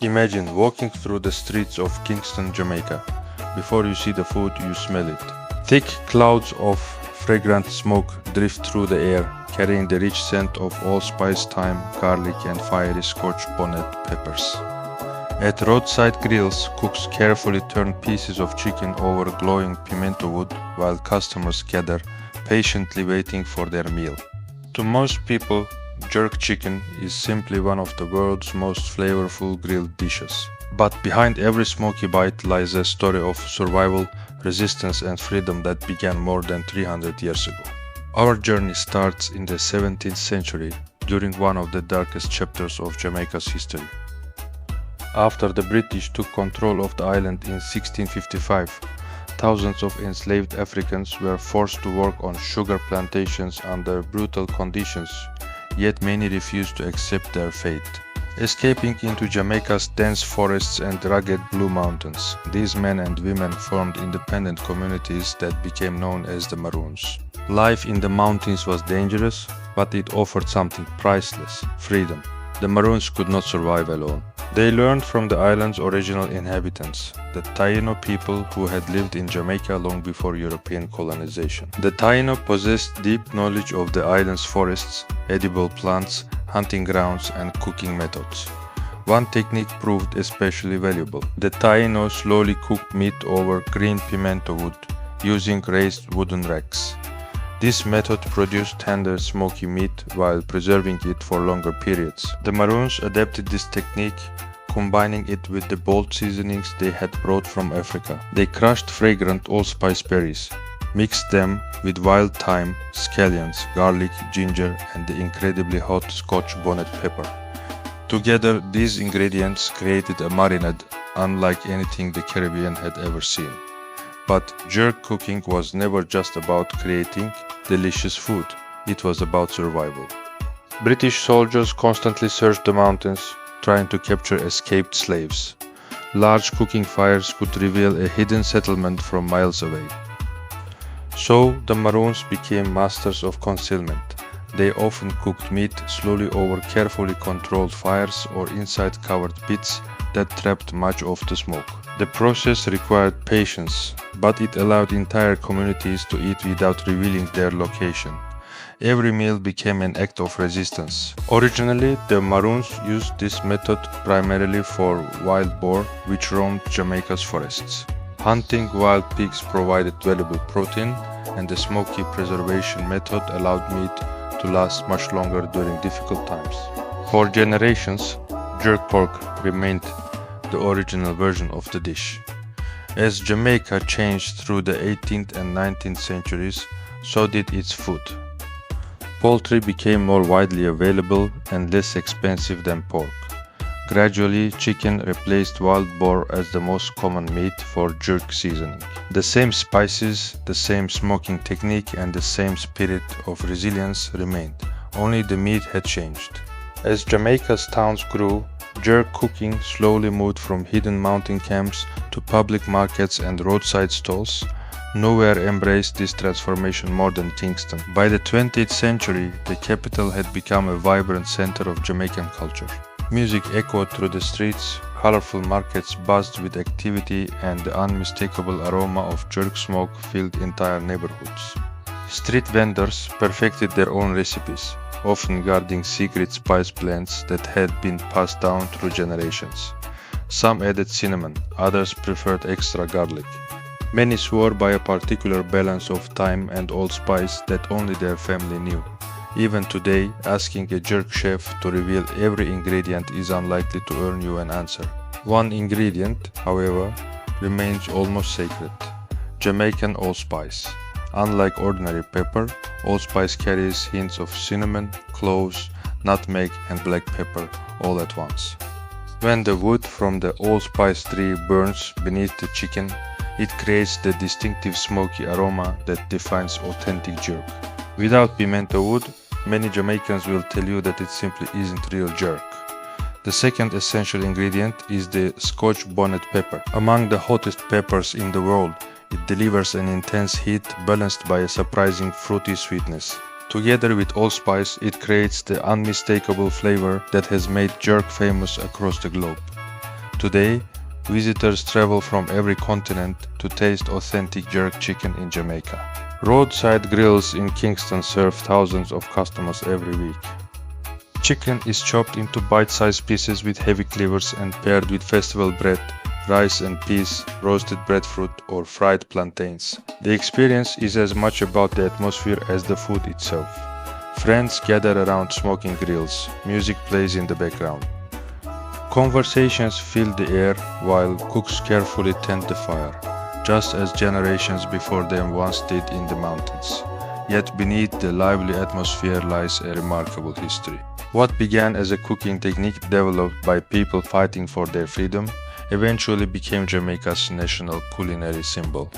Imagine walking through the streets of Kingston, Jamaica. Before you see the food, you smell it. Thick clouds of fragrant smoke drift through the air, carrying the rich scent of allspice, thyme, garlic, and fiery Scotch bonnet peppers. At roadside grills, cooks carefully turn pieces of chicken over glowing pimento wood while customers gather, patiently waiting for their meal. To most people, jerk chicken is simply one of the world's most flavorful grilled dishes. But behind every smoky bite lies a story of survival, resistance, and freedom that began more than 300 years ago. Our journey starts in the 17th century, during one of the darkest chapters of Jamaica's history. After the British took control of the island in 1655, thousands of enslaved Africans were forced to work on sugar plantations under brutal conditions, yet many refused to accept their fate. Escaping into Jamaica's dense forests and rugged Blue Mountains, these men and women formed independent communities that became known as the Maroons. Life in the mountains was dangerous, but it offered something priceless: freedom. The Maroons could not survive alone. They learned from the island's original inhabitants, the Taíno people who had lived in Jamaica long before European colonization. The Taíno possessed deep knowledge of the island's forests, edible plants, hunting grounds, and cooking methods. One technique proved especially valuable. The Taíno slowly cooked meat over green pimento wood, using raised wooden racks. This method produced tender, smoky meat while preserving it for longer periods. The Maroons adapted this technique, combining it with the bold seasonings they had brought from Africa. They crushed fragrant allspice berries, mixed them with wild thyme, scallions, garlic, ginger, and the incredibly hot Scotch bonnet pepper. Together, these ingredients created a marinade unlike anything the Caribbean had ever seen. But jerk cooking was never just about creating delicious food, it was about survival. British soldiers constantly searched the mountains, trying to capture escaped slaves. Large cooking fires could reveal a hidden settlement from miles away. So the Maroons became masters of concealment. They often cooked meat slowly over carefully controlled fires or inside covered pits that trapped much of the smoke. The process required patience, but it allowed entire communities to eat without revealing their location. Every meal became an act of resistance. Originally, the Maroons used this method primarily for wild boar, which roamed Jamaica's forests. Hunting wild pigs provided valuable protein, and the smoky preservation method allowed meat to last much longer during difficult times. For generations, jerk pork remained the original version of the dish. As Jamaica changed through the 18th and 19th centuries, so did its food. Poultry became more widely available and less expensive than pork. Gradually, chicken replaced wild boar as the most common meat for jerk seasoning. The same spices, the same smoking technique, and the same spirit of resilience remained, only the meat had changed. As Jamaica's towns grew, jerk cooking slowly moved from hidden mountain camps to public markets and roadside stalls. Nowhere embraced this transformation more than Kingston. By the 20th century, the capital had become a vibrant center of Jamaican culture. Music echoed through the streets, colorful markets buzzed with activity, and the unmistakable aroma of jerk smoke filled entire neighborhoods. Street vendors perfected their own recipes, often guarding secret spice blends that had been passed down through generations. Some added cinnamon, others preferred extra garlic. Many swore by a particular balance of thyme and allspice that only their family knew. Even today, asking a jerk chef to reveal every ingredient is unlikely to earn you an answer. One ingredient, however, remains almost sacred: Jamaican allspice. Unlike ordinary pepper, allspice carries hints of cinnamon, cloves, nutmeg, and black pepper all at once. When the wood from the allspice tree burns beneath the chicken, it creates the distinctive smoky aroma that defines authentic jerk. Without pimento wood, many Jamaicans will tell you that it simply isn't real jerk. The second essential ingredient is the Scotch bonnet pepper. Among the hottest peppers in the world, it delivers an intense heat balanced by a surprising fruity sweetness. Together with allspice, it creates the unmistakable flavor that has made jerk famous across the globe. Today, visitors travel from every continent to taste authentic jerk chicken in Jamaica. Roadside grills in Kingston serve thousands of customers every week. Chicken is chopped into bite-sized pieces with heavy cleavers and paired with festival bread, rice and peas, roasted breadfruit, or fried plantains. The experience is as much about the atmosphere as the food itself. Friends gather around smoking grills, music plays in the background. Conversations fill the air while cooks carefully tend the fire, just as generations before them once did in the mountains. Yet beneath the lively atmosphere lies a remarkable history. What began as a cooking technique developed by people fighting for their freedom eventually became Jamaica's national culinary symbol.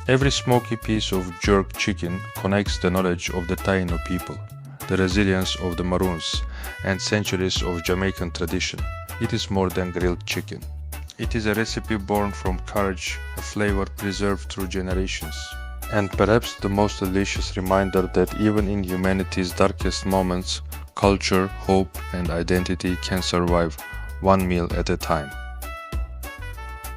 Every smoky piece of jerk chicken connects the knowledge of the Taíno people, the resilience of the Maroons, and centuries of Jamaican tradition. It is more than grilled chicken. It is a recipe born from courage, a flavor preserved through generations, and perhaps the most delicious reminder that even in humanity's darkest moments, culture, hope, and identity can survive one meal at a time.